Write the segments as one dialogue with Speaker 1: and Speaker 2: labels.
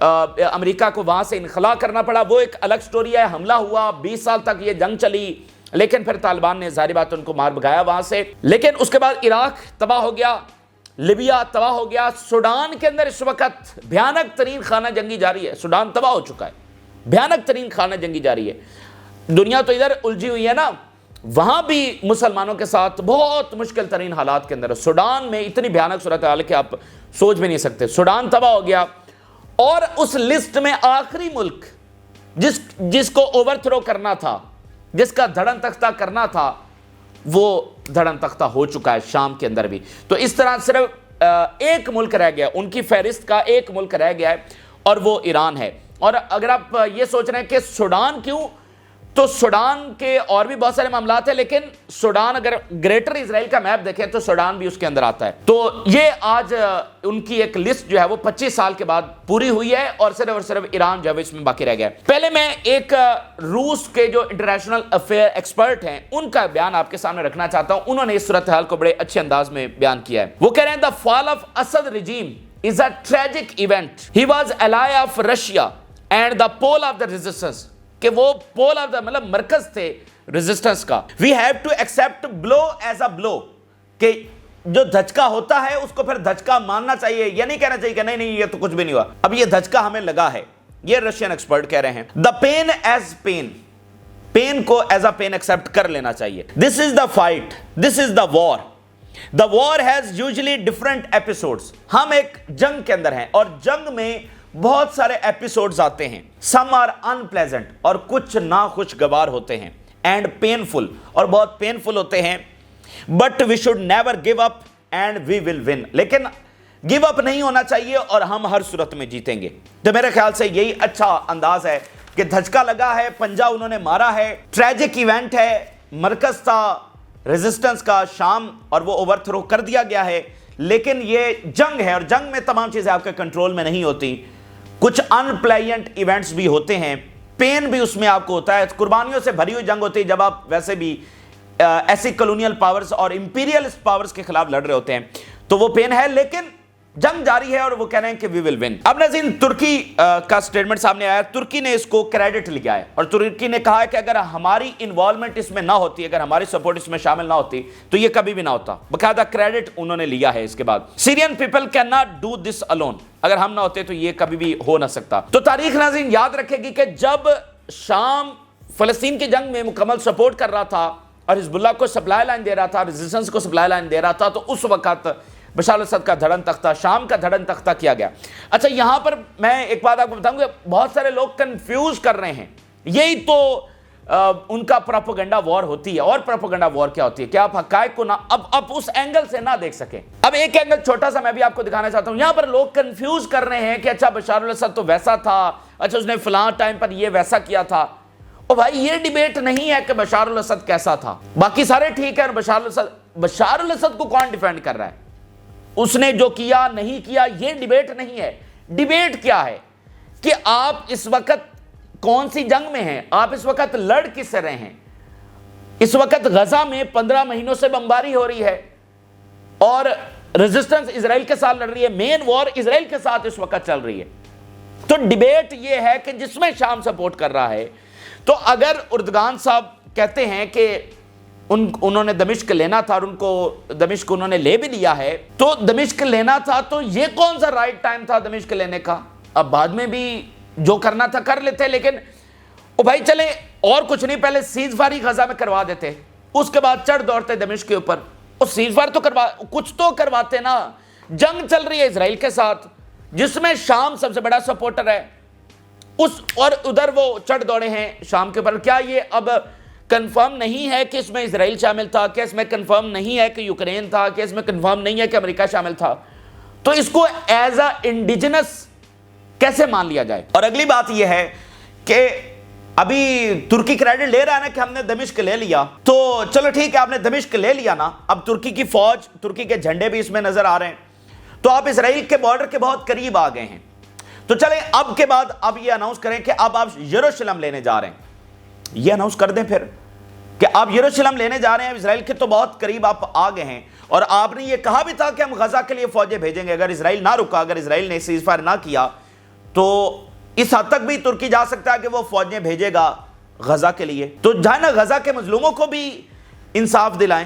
Speaker 1: امریکہ کو وہاں سے انخلا کرنا پڑا، وہ ایک الگ سٹوری ہے۔ حملہ ہوا، 20 سال تک یہ جنگ چلی، لیکن پھر طالبان نے ظاہری بات ان کو مار بھگایا وہاں سے۔ لیکن اس کے بعد عراق تباہ ہو گیا، لیبیا تباہ ہو گیا، سوڈان کے اندر اس وقت بھیانک ترین خانہ جنگی جاری ہے۔ سوڈان تباہ ہو چکا ہے، بھیانک ترین خانہ جنگی جاری ہے۔ دنیا تو ادھر الجھی ہوئی ہے نا، وہاں بھی مسلمانوں کے ساتھ بہت مشکل ترین حالات کے اندر ہے۔ سوڈان میں اتنی بھیانک صورتحال کہ آپ سوچ بھی نہیں سکتے۔ سوڈان تباہ ہو گیا، اور اس لسٹ میں آخری ملک جس کو اوور تھرو کرنا تھا، جس کا دھڑن تختہ کرنا تھا، وہ دھڑن تختہ ہو چکا ہے شام کے اندر بھی۔ تو اس طرح صرف ایک ملک رہ گیا، ان کی فہرست کا ایک ملک رہ گیا ہے، اور وہ ایران ہے۔ اور اگر آپ یہ سوچ رہے ہیں کہ سوڈان کیوں، تو سوڈان کے اور بھی بہت سارے معاملات ہیں، لیکن سوڈان اگر گریٹر اسرائیل کا میپ دیکھیں تو سوڈان بھی اس کے اندر آتا ہے۔ تو یہ آج ان کی ایک لسٹ جو ہے وہ 25 سال کے بعد پوری ہوئی ہے، اور صرف ایران جو ہے اس میں باقی رہ گیا ہے۔ پہلے میں ایک روس کے جو انٹرنیشنل افیئر ایکسپرٹ ہیں ان کا بیان آپ کے سامنے رکھنا چاہتا ہوں۔ انہوں نے اس صورتحال کو بڑے اچھے انداز میں بیان کیا ہے۔ وہ کہہ رہے ہیں the fall of Assad regime is a tragic event. He was ally of Russia and the pole of the resistance. کہ وہ پول آف دا مطلب مرکز تھے ریزسٹنس کا۔ We have to accept blow as a blow, کہ جو دھچکا ہوتا ہے اس کو پھر دھچکا ماننا چاہیے، یہ نہیں کہنا چاہیے کہ نہیں یہ تو کچھ بھی نہیں ہوا، اب یہ دھچکا ہمیں لگا ہے۔ یہ رشین ایکسپرٹ کہہ رہے ہیں the pain is pain, pain کو ایز اے پین ایکسپٹ کر لینا چاہیے۔ This is the fight, this is the war, the war has usually different episodes. ہم ایک جنگ کے اندر ہیں، اور جنگ میں بہت سارے ایپیسوڈز آتے ہیں، سم آر انپلیزنٹ، اور کچھ ناخوشگوار ہوتے ہیں، اینڈ پینفل، اور بہت پینفل ہوتے ہیں، but we should never give up and we will win, لیکن گیو اپ نہیں ہونا چاہیے اور ہم ہر صورت میں جیتیں گے۔ تو میرے خیال سے یہی اچھا انداز ہے کہ دھچکا لگا ہے، پنجہ انہوں نے مارا ہے، ٹریجک ایونٹ ہے، مرکز تھا ریزسٹنس کا شام، اور وہ اوور تھرو کر دیا گیا ہے، لیکن یہ جنگ ہے، اور جنگ میں تمام چیزیں آپ کے کنٹرول میں نہیں ہوتی، کچھ ان پلینٹ ایونٹس بھی ہوتے ہیں، پین بھی اس میں آپ کو ہوتا ہے، قربانیوں سے بھری ہوئی جنگ ہوتی ہے جب آپ ویسے بھی ایسی کلونیل پاورز اور امپیریلسٹ پاورز کے خلاف لڑ رہے ہوتے ہیں، تو وہ پین ہے، لیکن جنگ جاری ہے، اور وہ کہہ رہے ہیں کہ وی ول ون۔ اب ناظرین، ترکی کا سٹیٹمنٹ سامنے آیا، ترکی نے اس کو کریڈٹ لیا ہے، اور ترکی نے کہا ہے کہ اگر ہماری انوالومنٹ اس میں نہ ہوتی، اگر ہماری سپورٹ اس میں شامل نہ ہوتی تو یہ کبھی بھی نہ ہوتا، باقاعدہ کریڈٹ انہوں نے لیا ہے اس کے بعد۔ Syrian people can not do this alone, اگر ہم نہ ہوتے تو یہ کبھی بھی ہو نہ سکتا۔ تو تاریخ ناظرین یاد رکھے گی کہ جب شام فلسطین کی جنگ میں مکمل سپورٹ کر رہا تھا، اور حزب اللہ کو سپلائی لائن دے رہا تھا، ریزسٹنس کو سپلائی لائن دے رہا تھا، تو اس وقت بشار الاسد کا دھڑن تختہ، شام کا دھڑن تختہ کیا گیا۔ اچھا، یہاں پر میں ایک بات آپ کو بتاؤں گا، بہت سارے لوگ کنفیوز کر رہے ہیں، یہی تو ان کا پروپیگنڈا وار ہوتی ہے۔ اور پروپیگنڈا وار کیا ہوتی ہے کہ آپ حقائق کو نہ اب اس اینگل سے نہ دیکھ سکیں۔ اب ایک اینگل چھوٹا سا میں بھی آپ کو دکھانا چاہتا ہوں، یہاں پر لوگ کنفیوز کر رہے ہیں کہ اچھا بشار الاسد تو ویسا تھا، اچھا اس نے فلاں ٹائم پر یہ ویسا کیا تھا۔ اور بھائی یہ ڈیبیٹ نہیں ہے کہ بشار الاسد کیسا تھا، باقی سارے ٹھیک ہے، اور بشار الاسد کو کون ڈیفینڈ کر رہا ہے، اس نے جو کیا نہیں کیا، یہ ڈیبیٹ نہیں ہے۔ ڈیبیٹ کیا ہے کہ آپ اس وقت کون سی جنگ میں ہیں، آپ اس وقت لڑ کس سے رہے ہیں۔ اس وقت غزہ میں 15 مہینوں سے بمباری ہو رہی ہے، اور ریزسٹنس اسرائیل کے ساتھ لڑ رہی ہے، مین وار اسرائیل کے ساتھ اس وقت چل رہی ہے۔ تو ڈیبیٹ یہ ہے کہ جس میں شام سپورٹ کر رہا ہے، تو اگر اردگان صاحب کہتے ہیں کہ انہوں نے دمشق لینا تھا، اور ان کو دمشق انہوں نے لے بھی لیا ہے، تو دمشق لینا تھا تو یہ کون سا رائٹ ٹائم تھا دمشق لینے کا؟ اب بعد میں بھی جو کرنا تھا کر لیتے، لیکن بھائی چلے اور کچھ نہیں، پہلے سیز فائر غزہ میں کروا دیتے، اس کے بعد چڑھ دوڑتے دمشق کے اوپر، اور سیز فائر تو کچھ تو کرواتے نا۔ جنگ چل رہی ہے اسرائیل کے ساتھ، جس میں شام سب سے بڑا سپورٹر ہے، اور ادھر وہ چڑھ دوڑے ہیں شام کے اوپر۔ کیا یہ اب کنفرم نہیں ہے کہ اس میں اسرائیل شامل تھا؟ کیا اس میں کنفرم نہیں ہے کہ یوکرین تھا؟ کیا اس میں کنفرم نہیں ہے کہ امریکہ شامل تھا؟ تو اس کو ایز اے انڈیجنس کیسے مان لیا جائے؟ اور اگلی بات یہ ہے کہ ابھی ترکی کریڈٹ لے رہا ہے نا کہ ہم نے دمشق لے لیا، تو چلو ٹھیک ہے، آپ نے دمشق لے لیا نا، اب ترکی کی فوج، ترکی کے جھنڈے بھی اس میں نظر آ رہے ہیں، تو آپ اسرائیل کے بارڈر کے بہت قریب آ گئے ہیں۔ تو چلیں اب کے بعد اب یہ اناؤنس کریں کہ اب آپ یروشلم لینے جا رہے ہیں، یہ اناؤنس کر دیں پھر کہ آپ یروشلم لینے جا رہے ہیں، اسرائیل کے تو بہت قریب آپ آ گئے ہیں، اور آپ نے یہ کہا بھی تھا کہ ہم غزہ کے لیے فوجیں بھیجیں گے، اگر اسرائیل نہ رکا، اگر اسرائیل نے سیز فائر نہ کیا تو اس حد تک بھی ترکی جا سکتا ہے کہ وہ فوجیں بھیجے گا غزہ کے لیے. تو جہاں نا غزہ کے مظلوموں کو بھی انصاف دلائیں.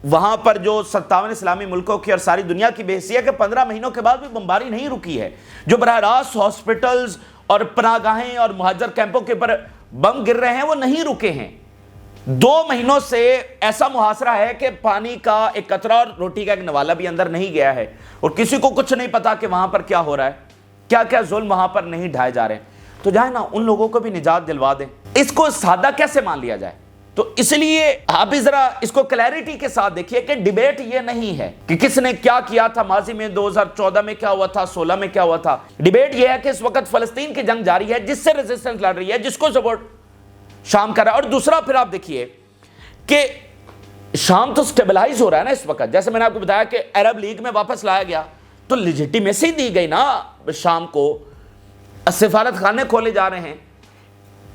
Speaker 1: وہاں پر جو 57 اسلامی ملکوں کی اور ساری دنیا کی بے حسی ہے کہ 15 مہینوں کے بعد بھی بمباری نہیں رکی ہے. جو براہ راست ہاسپٹلز اور پناہ گاہیں اور مہاجر کیمپوں کے اوپر بم گر رہے ہیں وہ نہیں رکے ہیں. 2 مہینوں سے ایسا محاصرہ ہے کہ پانی کا ایک قطرہ اور روٹی کا ایک نوالہ بھی اندر نہیں گیا ہے, اور کسی کو کچھ نہیں پتا کہ وہاں پر کیا ہو رہا ہے, کیا کیا ظلم وہاں پر نہیں ڈھائے جا رہے ہیں. تو جائے نا ان لوگوں کو بھی نجات دلوا دیں. اس کو سادہ کیسے مان لیا جائے؟ تو اس لیے آپ بھی ذرا اس کو کلیئرٹی کے ساتھ دیکھیے کہ ڈیبیٹ یہ نہیں ہے کہ کس نے کیا کیا تھا ماضی میں, 2014 میں کیا ہوا تھا, 16 میں کیا ہوا تھا. ڈیبیٹ یہ ہے کہ اس وقت فلسطین کی جنگ جاری ہے, جس سے ریزسٹنس لڑ رہی ہے, جس کو سپورٹ شام کر رہا ہے. اور دوسرا پھر آپ دیکھیے کہ شام تو سٹیبلائز ہو رہا ہے نا اس وقت. جیسے میں نے آپ کو بتایا کہ عرب لیگ میں واپس لایا گیا تو لیجیٹیمیسی دی گئی نا شام کو. سفارت خانے کھولے جا رہے ہیں.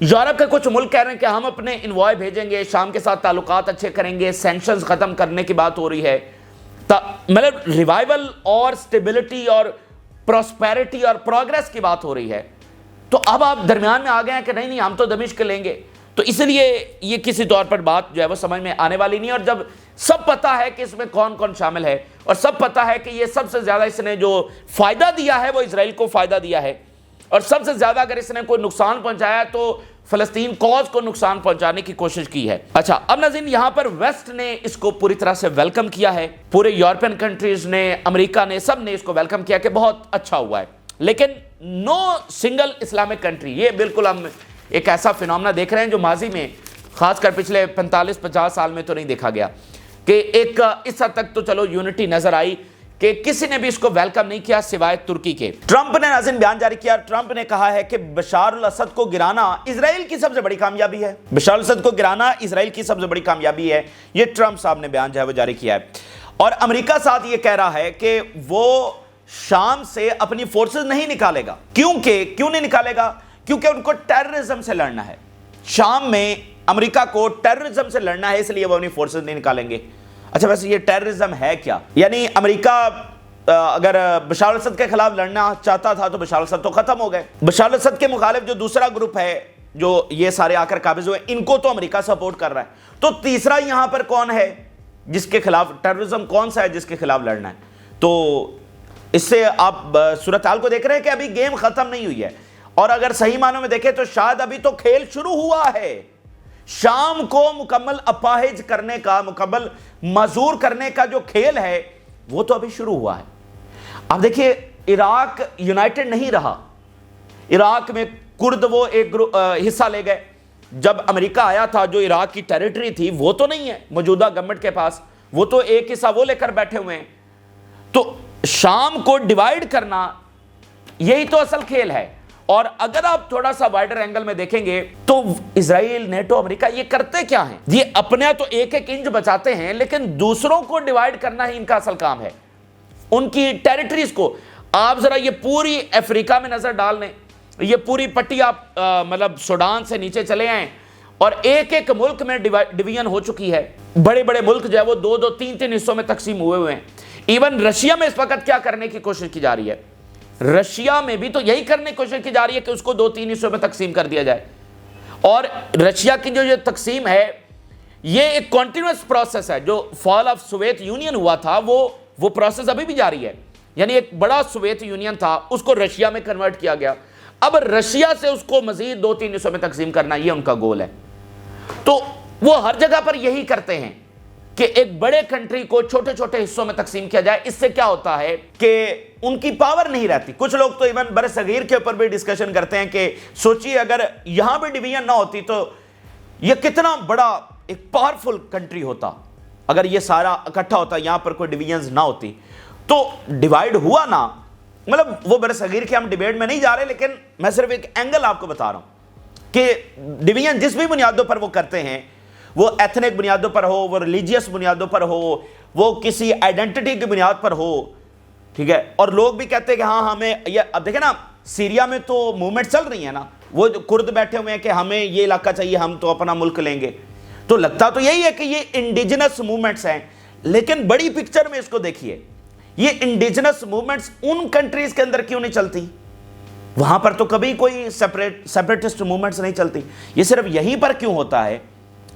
Speaker 1: یورپ کے کچھ ملک کہہ رہے ہیں کہ ہم اپنے انوائے بھیجیں گے, شام کے ساتھ تعلقات اچھے کریں گے, سینکشنز ختم کرنے کی بات ہو رہی ہے. مطلب ریوائیول اور سٹیبلٹی اور پراسپیرٹی اور پروگریس کی بات ہو رہی ہے. تو اب آپ درمیان میں آ گئے ہیں کہ نہیں ہم تو دمشق لیں گے. تو اس لیے یہ کسی طور پر بات جو ہے وہ سمجھ میں آنے والی نہیں. اور جب سب پتا ہے کہ اس میں کون کون شامل ہے, اور سب پتا ہے کہ یہ سب سے زیادہ اس نے جو فائدہ دیا ہے وہ اسرائیل کو فائدہ دیا ہے, اور سب سے زیادہ اگر اس نے کوئی نقصان پہنچایا تو فلسطین کوز کو نقصان پہنچانے کی کوشش کی ہے. اچھا, اب ناظرین یہاں پر ویسٹ نے اس کو پوری طرح سے ویلکم کیا ہے. پورے یورپین کنٹریز نے, امریکہ نے, سب نے اس کو ویلکم کیا کہ بہت اچھا ہوا ہے. لیکن نو سنگل اسلامک کنٹری, یہ بالکل ہم ایک ایسا فینومنا دیکھ رہے ہیں جو ماضی میں خاص کر پچھلے 45-50 سال میں تو نہیں دیکھا گیا. کہ ایک اس حد تک تو چلو یونٹی نظر آئی کہ کسی نے بھی اس کو ویلکم نہیں کیا سوائے ترکی کے. ٹرمپ نے ناظرین بیان جاری کیا. ٹرمپ نے کہا ہے کہ بشار الاسد کو گرانا اسرائیل کی سب سے بڑی کامیابی ہے. بشار الاسد کو گرانا اسرائیل کی سب سے بڑی کامیابی ہے. یہ ٹرمپ صاحب نے بیان جو ہے وہ جاری کیا ہے. اور امریکہ ساتھ یہ کہہ رہا ہے کہ وہ شام سے اپنی فورسز نہیں نکالے گا. کیوں نہیں نکالے گا؟ کیونکہ ان کو ٹیررزم سے لڑنا ہے. شام میں امریکہ کو ٹیررزم سے لڑنا ہے, اس لیے وہ اپنی فورسز نہیں نکالیں گے. اچھا, ویسے یہ ٹیررزم ہے کیا؟ یعنی امریکہ اگر بشار الاسد کے خلاف لڑنا چاہتا تھا تو بشار الاسد تو ختم ہو گئے. بشار الاسد کے مخالف جو دوسرا گروپ ہے جو یہ سارے آ کر قابض ہوئے, ان کو تو امریکہ سپورٹ کر رہا ہے. تو تیسرا یہاں پر کون ہے جس کے خلاف ٹیررزم, کون سا ہے جس کے خلاف لڑنا ہے؟ تو اس سے آپ صورتحال کو دیکھ رہے ہیں کہ ابھی گیم ختم نہیں ہوئی ہے. اور اگر صحیح معنوں میں دیکھیں تو شاید ابھی تو کھیل شروع ہوا ہے. شام کو مکمل اپاہج کرنے کا, مکمل معذور کرنے کا جو کھیل ہے وہ تو ابھی شروع ہوا ہے. اب دیکھیے عراق یونائٹڈ نہیں رہا. عراق میں کرد وہ ایک حصہ لے گئے. جب امریکہ آیا تھا جو عراق کی ٹیریٹری تھی وہ تو نہیں ہے موجودہ گورنمنٹ کے پاس, وہ تو ایک حصہ وہ لے کر بیٹھے ہوئے ہیں. تو شام کو ڈیوائیڈ کرنا یہی تو اصل کھیل ہے. اور اگر آپ تھوڑا سا وائڈر اینگل میں دیکھیں گے تو اسرائیل, نیٹو, امریکہ یہ کرتے کیا ہیں؟ یہ اپنے تو ایک ایک انچ بچاتے ہیں, لیکن دوسروں کو ڈیوائیڈ کرنا ہی ان کا اصل کام ہے. ان کی ٹیریٹریز کو آپ ذرا یہ پوری افریقہ میں نظر ڈال لیں, یہ پوری پٹی آپ مطلب سوڈان سے نیچے چلے آئیں اور ایک ایک ملک میں ڈویژن ہو چکی ہے. بڑے بڑے ملک جو ہے وہ 2-2, 3-3 حصوں میں تقسیم ہوئے ہیں. ایون رشیا میں اس وقت کیا کرنے کی کوشش کی جا رہی ہے؟ رشیا میں بھی تو یہی کرنے کی کوشش کی جا رہی ہے کہ اس کو 2-3 حصوں میں تقسیم کر دیا جائے. اور رشیا کی جو یہ تقسیم ہے یہ ایک کنٹینیوس پروسیس ہے. جو فال آف سوویت یونین ہوا تھا وہ پروسیس ابھی بھی جاری ہے. یعنی ایک بڑا سوویت یونین تھا, اس کو رشیا میں کنورٹ کیا گیا. اب رشیا سے اس کو مزید 2-3 حصوں میں تقسیم کرنا یہ ان کا گول ہے. تو وہ ہر جگہ پر یہی کرتے ہیں کہ ایک بڑے کنٹری کو چھوٹے چھوٹے حصوں میں تقسیم کیا جائے. اس سے کیا ہوتا ہے کہ ان کی پاور نہیں رہتی. کچھ لوگ تو ایون بر صغیر کے اوپر بھی ڈسکشن کرتے ہیں کہ سوچئے اگر یہاں بھی ڈویژن نہ ہوتی تو یہ کتنا بڑا ایک پاورفل کنٹری ہوتا. اگر یہ سارا اکٹھا ہوتا, یہاں پر کوئی ڈویژنز نہ ہوتی. تو ڈیوائیڈ ہوا نا, مطلب وہ بر صغیر کے ہم ڈیبیٹ میں نہیں جا رہے, لیکن میں صرف ایک اینگل آپ کو بتا رہا ہوں کہ ڈویژن جس بھی بنیادوں پر وہ کرتے ہیں, وہ ایتھنک بنیادوں پر ہو, وہ ریلیجیس بنیادوں پر ہو, وہ کسی آئیڈینٹی کی بنیاد پر ہو, ٹھیک ہے. اور لوگ بھی کہتے ہیں کہ ہاں ہمیں یہ, اب دیکھیں نا سیریا میں تو موومنٹ چل رہی ہے نا, وہ کرد بیٹھے ہوئے ہیں کہ ہمیں یہ علاقہ چاہیے, ہم تو اپنا ملک لیں گے. تو لگتا تو یہی ہے کہ یہ انڈیجنس موومنٹس ہیں, لیکن بڑی پکچر میں اس کو دیکھیے, یہ انڈیجنس موومنٹس ان کنٹریز کے اندر کیوں نہیں چلتی؟ وہاں پر تو کبھی کوئی سیپریٹسٹ موومنٹس نہیں چلتی. یہ صرف یہیں پر کیوں ہوتا ہے؟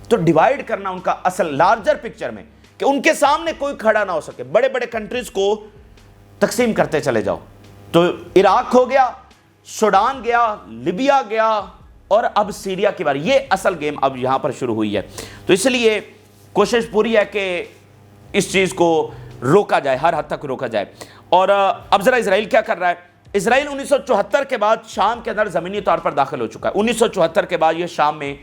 Speaker 1: تو ڈیوائیڈ کرنا ان کا اصل لارجر پکچر میں کہ ان کے سامنے کوئی کھڑا نہ ہو سکے. بڑے بڑے کنٹریز کو تقسیم کرتے چلے جاؤ. تو عراق ہو گیا, سوڈان گیا, لیبیا گیا, اور اب سیریا کی باری. یہ اصل گیم اب یہاں پر شروع ہوئی ہے. تو اس لیے کوشش پوری ہے کہ اس چیز کو روکا جائے, ہر حد تک روکا جائے. اور اب ذرا اسرائیل کیا کر رہا ہے. اسرائیل 1974 کے بعد شام کے اندر زمینی طور پر داخل ہو چکا ہے. 1974 کے بعد یہ شام میں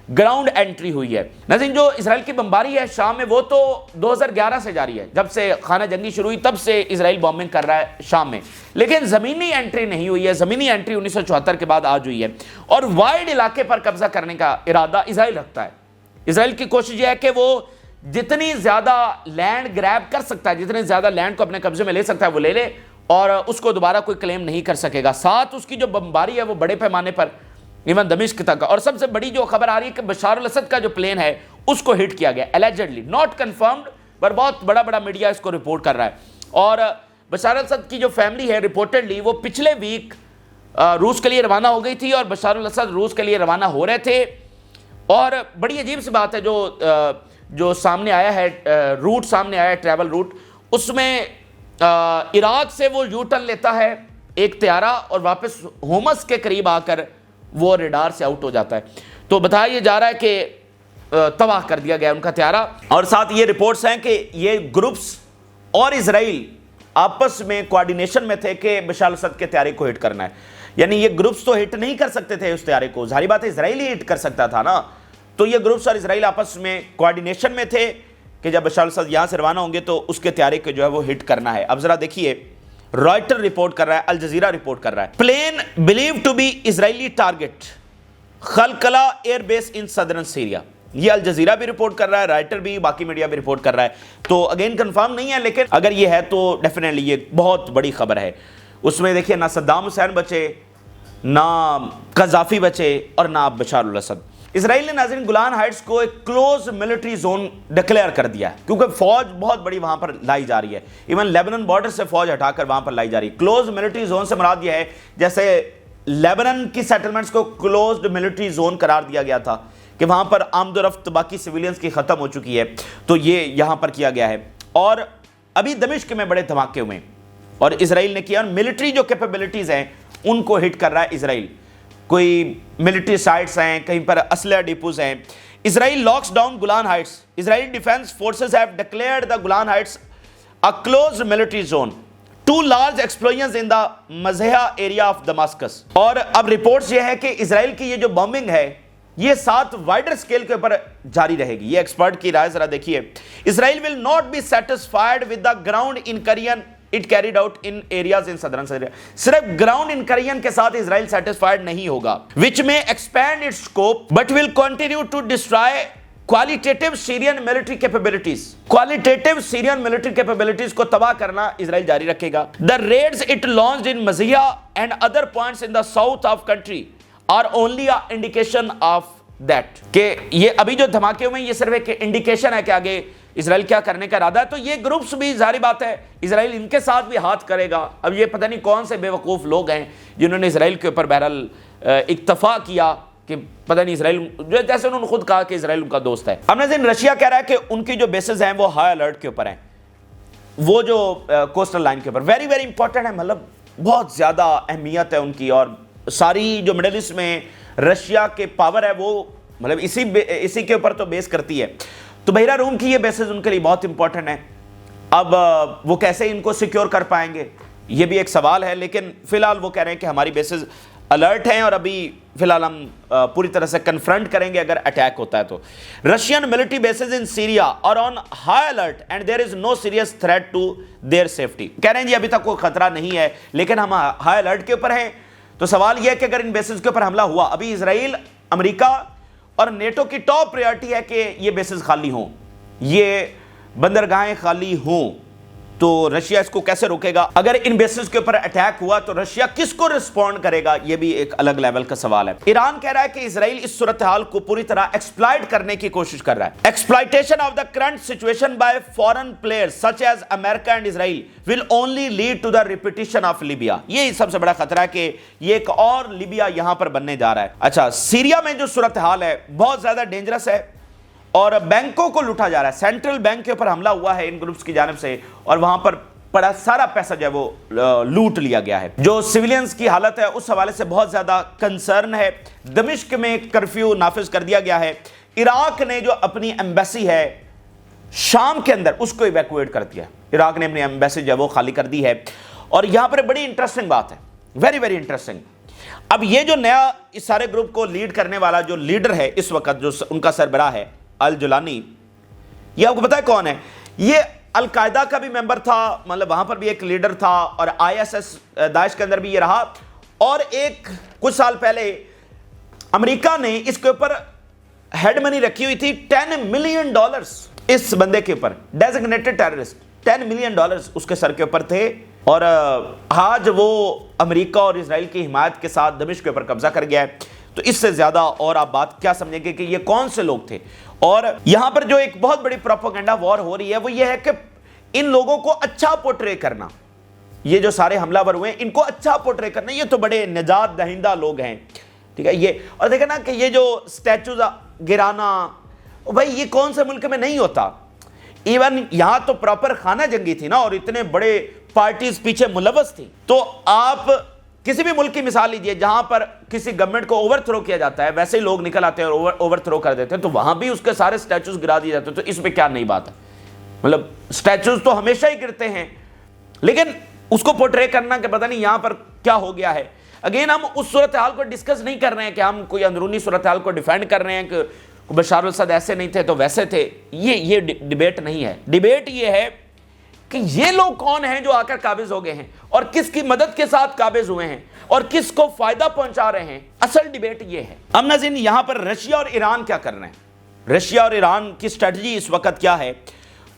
Speaker 1: گراؤنڈ انٹری ہوئی ہے. ناظرین, جو اسرائیل کی بمباری ہے شام میں وہ تو 2011 سے جاری ہے. جب سے خانہ جنگی شروع ہوئی تب سے اسرائیل بومبنگ کر رہا ہے شام میں, لیکن زمینی انٹری نہیں ہوئی ہے. زمینی انٹری 1974 کے بعد آج ہوئی ہے. اور وائڈ علاقے پر قبضہ کرنے کا ارادہ اسرائیل رکھتا ہے. اسرائیل کی کوشش یہ ہے کہ وہ جتنی زیادہ لینڈ گریب کر سکتا ہے, جتنے زیادہ لینڈ کو اپنے قبضے میں لے سکتا ہے وہ لے لے, اور اس کو دوبارہ کوئی کلیم نہیں کر سکے گا. ساتھ اس کی جو بمباری ہے وہ بڑے پیمانے پر ایون دمشق تک. اور سب سے بڑی جو خبر آ رہی ہے کہ بشار الاسد کا جو پلین ہے اس کو ہٹ کیا گیا, اللیجڈلی, ناٹ کنفرمڈ, پر بہت بڑا بڑا میڈیا اس کو رپورٹ کر رہا ہے. اور بشار الاسد کی جو فیملی ہے ریپورٹڈلی وہ پچھلے ویک روس کے لیے روانہ ہو گئی تھی, اور بشار الاسد روس کے لیے روانہ ہو رہے تھے. اور بڑی عجیب سی بات ہے جو سامنے آیا ہے, روٹ سامنے آیا ہے, ٹریول روٹ, اس میں عراق سے وہ یو ٹرن لیتا ہے ایک طیارہ اور واپس ہومس کے قریب آ کر وہ ریڈار سے آؤٹ ہو جاتا ہے. تو بتایا یہ جا رہا ہے کہ تباہ کر دیا گیا ان کا طیارہ. اور ساتھ یہ رپورٹس ہیں کہ یہ گروپس اور اسرائیل آپس میں کوارڈینیشن میں تھے کہ بشار الاسد کے طیارے کو ہٹ کرنا ہے. یعنی یہ گروپس تو ہٹ نہیں کر سکتے تھے اس طیارے کو, ظاہری بات ہے اسرائیل ہی ہٹ کر سکتا تھا نا. تو یہ گروپس اور اسرائیل آپس میں کوارڈینیشن میں تھے کہ جب بشار الاسد یہاں سے روانہ ہوں گے تو اس کے طیارے کو جو ہے وہ ہٹ کرنا ہے. اب ذرا دیکھیے, رائٹر رپورٹ کر رہا ہے, الجزیرہ رپورٹ کر رہا ہے, plane blue two B Israeli target Khalkhalah air base in southern Syria. یہ الجزیرہ بھی رپورٹ کر رہا ہے, رائٹر بھی, باقی میڈیا بھی رپورٹ کر رہا ہے. تو اگین کنفرم نہیں ہے, لیکن اگر یہ ہے تو ڈیفینیٹلی یہ بہت بڑی خبر ہے. اس میں دیکھیے نہ صدام حسین بچے, نہ قذافی بچے, اور نہ بشار الاسد. اسرائیل نے ناظرین گولان ہائٹس کو ایک کلوز ملٹری زون ڈکلیئر کر دیا ہے, کیونکہ فوج بہت بڑی وہاں پر لائی جا رہی ہے. ایون لیبنن بارڈر سے فوج ہٹا کر وہاں پر لائی جا رہی ہے. کلوز ملٹری زون سے مراد یہ ہے جیسے لیبنن کی سیٹلمنٹس کو کلوزڈ ملٹری زون قرار دیا گیا تھا کہ وہاں پر آمد و رفت باقی سویلینز کی ختم ہو چکی ہے, تو یہ یہاں پر کیا گیا ہے. اور ابھی دمشق میں بڑے دھماکے ہوئے اور اسرائیل نے کیا, اور ملٹری جو کیپیبلٹیز ہیں ان کو ہٹ کر رہا ہے اسرائیل. کوئی ملٹری سائٹس ہیں, کہیں پر اسلحہ ڈیپوز ہیں. Israel locks down Golan Heights. Israeli defence forces have declared the Golan Heights a closed military zone. Two large explosions in the Mezzeh area of Damascus. اور اب رپورٹس یہ ہے کہ اسرائیل کی یہ جو بمبنگ ہے یہ 7 وائڈر سکیل کے اوپر جاری رہے گی. یہ ایکسپرٹ کی رائے ذرا دیکھیے. اسرائیل will not be satisfied with the ground incursion it carried out in areas in southern Syria. صرف گراؤنڈ انکرین کے ساتھ اسرائیل سیٹسفائڈ نہیں ہوگا, which may expand its scope but will continue to destroy qualitative Syrian military capabilities. Qualitative Syrian military capabilities کو تباہ کرنا اسرائیل جاری رکھے گا. The raids it launched in Mazia and other points in the south of country are only an indication of that. کہ یہ ابھی جو دھماکے ہوئے ہیں یہ صرف ایک انڈیکیشن ہے کہ آگے اسرائیل کیا کرنے کا ارادہ ہے. تو یہ گروپس بھی ظاہری بات ہے اسرائیل ان کے ساتھ بھی ہاتھ کرے گا. اب یہ پتہ نہیں کون سے بے وقوف لوگ ہیں جنہوں نے اسرائیل کے اوپر بہرحال اکتفا کیا کہ پتہ نہیں اسرائیل, جیسے انہوں نے خود کہا کہ اسرائیل ان کا دوست ہے. ہم نے دن رشیا کہہ رہا ہے کہ ان کی جو بیسز ہیں وہ ہائی الرٹ کے اوپر ہیں, وہ جو کوسٹل لائن کے اوپر ویری ویری امپورٹنٹ ہے, مطلب بہت زیادہ اہمیت ہے ان کی. اور ساری جو مڈل ایسٹ میں رشیا کے پاور ہے وہ مطلب اسی کے اوپر تو بیس کرتی ہے. تو بحیرہ روم کی یہ بیسز ان کے لیے بہت امپورٹنٹ ہیں. اب وہ کیسے ان کو سیکیور کر پائیں گے یہ بھی ایک سوال ہے, لیکن فی الحال وہ کہہ رہے ہیں کہ ہماری بیسز الرٹ ہیں اور ابھی فی الحال ہم پوری طرح سے کنفرنٹ کریں گے اگر اٹیک ہوتا ہے تو. Russian military bases in Syria are on high alert and there is no serious threat to their safety. کہہ رہے ہیں جی ابھی تک کوئی خطرہ نہیں ہے لیکن ہم ہائی الرٹ کے اوپر ہیں. تو سوال یہ ہے کہ اگر ان بیسز کے اوپر حملہ ہوا, ابھی اسرائیل, امریکہ اور نیٹو کی ٹاپ پریورٹی ہے کہ یہ بیسز خالی ہوں, یہ بندرگاہیں خالی ہوں, تو رشیا اس کو کیسے روکے گا؟ اگر ان بیسز کے اوپر اٹیک ہوا تو رشیا کس کو رسپونڈ کرے گا؟ یہ بھی ایک الگ لیول کا سوال ہے۔ ایران کہہ رہا ہے کہ اسرائیل اس صورتحال کو پوری طرح ایکسپلائٹ کرنے کی کوشش کر رہا ہے۔ Exploitation of the current situation by foreign players such as America and Israel will only lead to the repetition of Libya. یہ سب سے بڑا خطرہ ہے کہ یہ ایک اور لیبیا یہاں پر بننے جا رہا ہے۔ اچھا، سیریا میں جو صورتحال ہے بہت زیادہ ڈینجرس ہے اور بینکوں کو لوٹا جا رہا ہے۔ سینٹرل بینک کے اوپر حملہ ہوا ہے ان گروپس کی جانب سے اور وہاں پر بڑا سارا پیسہ جو ہے وہ لوٹ لیا گیا ہے۔ جو سیویلینز کی حالت ہے اس حوالے سے بہت زیادہ کنسرن ہے۔ دمشق میں کرفیو نافذ کر دیا گیا ہے۔ عراق نے جو اپنی ایمبیسی ہے شام کے اندر اس کو ایویکویٹ کر دیا ہے۔ عراق نے اپنی ایمبیسی جو ہے وہ خالی کر دی ہے۔ اور یہاں پر بڑی انٹرسٹنگ بات ہے، ویری ویری انٹرسٹنگ۔ اب یہ جو نیا اس سارے گروپ کو لیڈ کرنے والا جو لیڈر ہے اس وقت، جو ان کا سربراہ ہے الجولانی، یہ آپ کو پتا ہے کون ہے؟ یہ القاعدہ کا بھی ممبر تھا، مطلب وہاں پر بھی ایک لیڈر تھا، اور ISS داعش کے اندر بھی یہ رہا۔ اور کچھ سال پہلے امریکہ نے اس کے اوپر ہیڈ منی رکھی ہوئی تھی $10 ملین اس بندے کے اوپر، ڈیزگنیٹڈ ٹیررسٹ، $10 ملین اس کے سر کے اوپر تھے۔ اور آج وہ امریکہ اور اسرائیل کی حمایت کے ساتھ دمشق کے اوپر قبضہ کر گیا ہے۔ تو اس سے زیادہ اور آپ بات کیا سمجھیں گے کہ یہ کون سے لوگ تھے؟ اور یہاں پر جو ایک بہت بڑی پروپیگنڈا وار ہو رہی ہے وہ یہ ہے کہ ان لوگوں کو اچھا پورٹرے کرنا، یہ جو سارے حملہ ور ہوئے ہیں ان کو اچھا پورٹرے کرنا، یہ تو بڑے نجات دہندہ لوگ ہیں، ٹھیک ہے۔ یہ اور دیکھیں نا کہ یہ جو سٹیچوز گرانا، بھائی یہ کون سے ملک میں نہیں ہوتا؟ ایون یہاں تو پراپر خانہ جنگی تھی نا، اور اتنے بڑے پارٹیز پیچھے ملوث تھی۔ تو آپ کسی بھی ملک کی مثال لیجئے جہاں پر کسی گورنمنٹ کو اوور تھرو کیا جاتا ہے، ویسے ہی لوگ نکل آتے ہیں اور اوور تھرو کر دیتے ہیں، تو وہاں بھی اس کے سارے سٹیچوز گرا دیے جاتے ہیں۔ تو اس میں کیا نئی بات ہے؟ مطلب سٹیچوز تو ہمیشہ ہی گرتے ہیں، لیکن اس کو پورٹرے کرنا کہ پتہ نہیں یہاں پر کیا ہو گیا ہے۔ اگین ہم اس صورتحال کو ڈسکس نہیں کر رہے ہیں کہ ہم کوئی اندرونی صورتحال کو ڈیفینڈ کر رہے ہیں کہ بشار الاسد ایسے نہیں تھے تو ویسے تھے، یہ ڈیبیٹ نہیں ہے۔ ڈیبیٹ یہ ہے کہ یہ لوگ کون ہیں جو آ کر قابض ہو گئے ہیں اور کس کی مدد کے ساتھ قابض ہوئے ہیں اور کس کو فائدہ پہنچا رہے ہیں۔ اصل ڈیبیٹ یہ ہے۔ اب ناظرین یہاں پر رشیا اور ایران کیا کر رہے ہیں؟ رشیا اور ایران کی سٹریٹجی اس وقت کیا ہے؟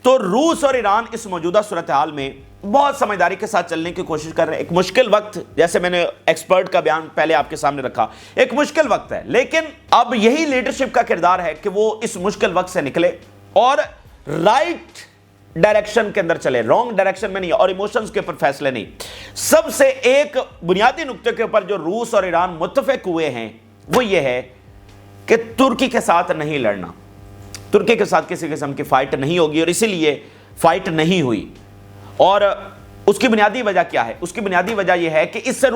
Speaker 1: تو روس اور ایران اس موجودہ صورتحال میں بہت سمجھداری کے ساتھ چلنے کی کوشش کر رہے ہیں۔ ایک مشکل وقت، جیسے میں نے ایکسپرٹ کا بیان پہلے آپ کے سامنے رکھا، ایک مشکل وقت ہے، لیکن اب یہی لیڈرشپ کا کردار ہے کہ وہ اس مشکل وقت سے نکلے اور رائٹ ڈائریکشن کے اندر چلے، رانگ ڈائریکشن میں نہیں، اور ایموشنز کے اوپر فیصلے نہیں۔ سب سے ایک بنیادی نقطے کے اوپر جو روس اور ایران متفق ہوئے ہیں وہ یہ ہے کہ ترکی کے ساتھ نہیں لڑنا، ترکی کے ساتھ کسی قسم کی فائٹ نہیں ہوگی، اور اسی لیے فائٹ نہیں ہوئی۔ اور اس کی بنیادی وجہ کیا ہے؟ اس کی بنیادی وجہ یہ ہے کہ اس سے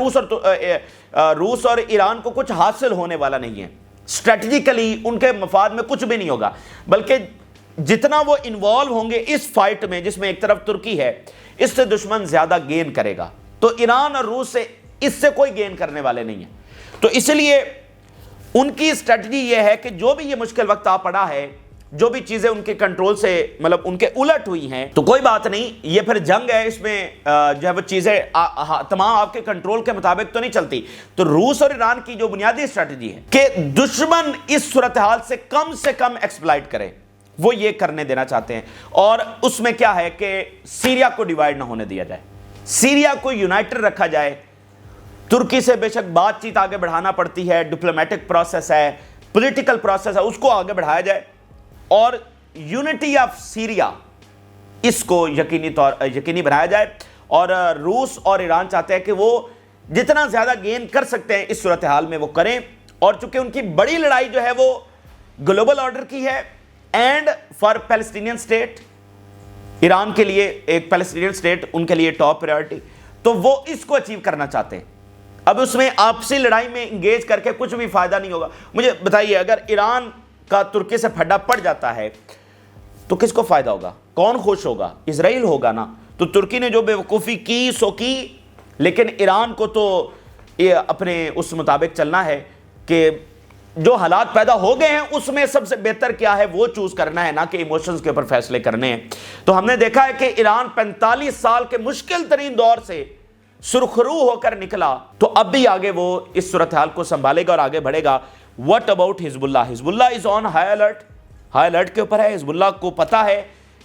Speaker 1: روس اور ایران کو کچھ حاصل ہونے والا نہیں ہے، اسٹریٹجیکلی ان کے مفاد میں کچھ بھی نہیں ہوگا، بلکہ جتنا وہ انوالو ہوں گے اس فائٹ میں جس میں ایک طرف ترکی ہے، اس سے دشمن زیادہ گین کرے گا۔ تو ایران اور روس سے اس سے کوئی گین کرنے والے نہیں ہیں۔ تو اس لیے ان کی اسٹریٹجی یہ ہے کہ جو بھی یہ مشکل وقت آ پڑا ہے، جو بھی چیزیں ان کے کنٹرول سے مطلب ان کے الٹ ہوئی ہیں، تو کوئی بات نہیں، یہ پھر جنگ ہے، اس میں جو ہے وہ چیزیں تمام آپ کے کنٹرول کے مطابق تو نہیں چلتی۔ تو روس اور ایران کی جو بنیادی اسٹریٹجی ہے کہ دشمن اس صورتحال سے کم ایکسپلائٹ کرے، وہ یہ کرنے دینا چاہتے ہیں۔ اور اس میں کیا ہے کہ سیریا کو ڈیوائیڈ نہ ہونے دیا جائے، سیریا کو یونائٹڈ رکھا جائے۔ ترکی سے بے شک بات چیت آگے بڑھانا پڑتی ہے، ڈپلومیٹک پروسیس ہے، پولیٹیکل پروسیس ہے، اس کو آگے بڑھایا جائے، اور یونٹی آف سیریا اس کو یقینی بنایا جائے۔ اور روس اور ایران چاہتے ہیں کہ وہ جتنا زیادہ گین کر سکتے ہیں اس صورتحال میں وہ کریں، اور چونکہ ان کی بڑی لڑائی جو ہے وہ گلوبل آرڈر کی ہے and for Palestinian state, Iran کے لیے ایک پیلسٹینین اسٹیٹ ان کے لیے ٹاپ پرائیورٹی، تو وہ اس کو اچیو کرنا چاہتے ہیں۔ اب اس میں آپسی لڑائی میں انگیج کر کے کچھ بھی فائدہ نہیں ہوگا۔ مجھے بتائیے اگر ایران کا ترکی سے پھڈا پڑ جاتا ہے تو کس کو فائدہ ہوگا؟ کون خوش ہوگا؟ اسرائیل ہوگا نا۔ تو ترکی نے جو بے وقوفی کی سو کی، لیکن ایران کو تو یہ اپنے اس مطابق چلنا ہے کہ جو حالات پیدا ہو گئے ہیں اس میں سب سے بہتر کیا ہے وہ چوز کرنا ہے، نہ کہ ایموشنز کے اوپر فیصلے کرنے ہیں۔ تو ہم نے دیکھا ہے کہ ایران 45 سال کے مشکل ترین دور سے سرخرو ہو کر نکلا، تو اب بھی آگے وہ اس صورتحال کو سنبھالے گا اور آگے بڑھے گا۔ What about حزب اللہ؟ حزب اللہ is on high alert، high alert کے اوپر ہے۔ حزب اللہ کو پتا ہے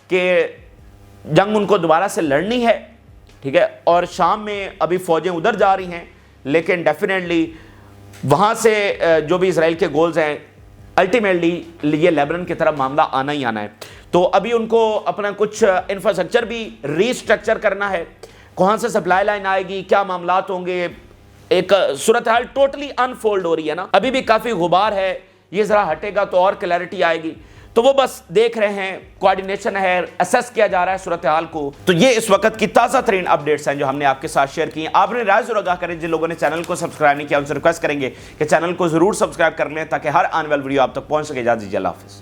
Speaker 1: کہ جنگ ان کو دوبارہ سے لڑنی ہے، ٹھیک ہے، اور شام میں ابھی فوجیں ادھر جا رہی ہیں، لیکن ڈیفینیٹلی وہاں سے جو بھی اسرائیل کے گولز ہیں الٹیمیٹلی یہ لیبنان کی طرف معاملہ آنا ہی آنا ہے۔ تو ابھی ان کو اپنا کچھ انفراسٹرکچر بھی ری سٹرکچر کرنا ہے، کہاں سے سپلائی لائن آئے گی، کیا معاملات ہوں گے، ایک صورتحال ٹوٹلی انفولڈ ہو رہی ہے نا، ابھی بھی کافی غبار ہے، یہ ذرا ہٹے گا تو اور کلیئرٹی آئے گی۔ تو وہ بس دیکھ رہے ہیں، کوارڈینیشن ہے، اسیس کیا جا رہا ہے صورتحال کو۔ تو یہ اس وقت کی تازہ ترین اپڈیٹس ہیں جو ہم نے آپ کے ساتھ شیئر کی ہیں۔ آپ نے رائے ضرور آگاہ کریں، جن لوگوں نے چینل کو سبسکرائب نہیں کیا ان سے ریکویسٹ کریں گے کہ چینل کو ضرور سبسکرائب کر لیں تاکہ ہر آنے والی ویڈیو آپ تک پہنچ سکے۔ اجازت دیجیے، اللہ حافظ۔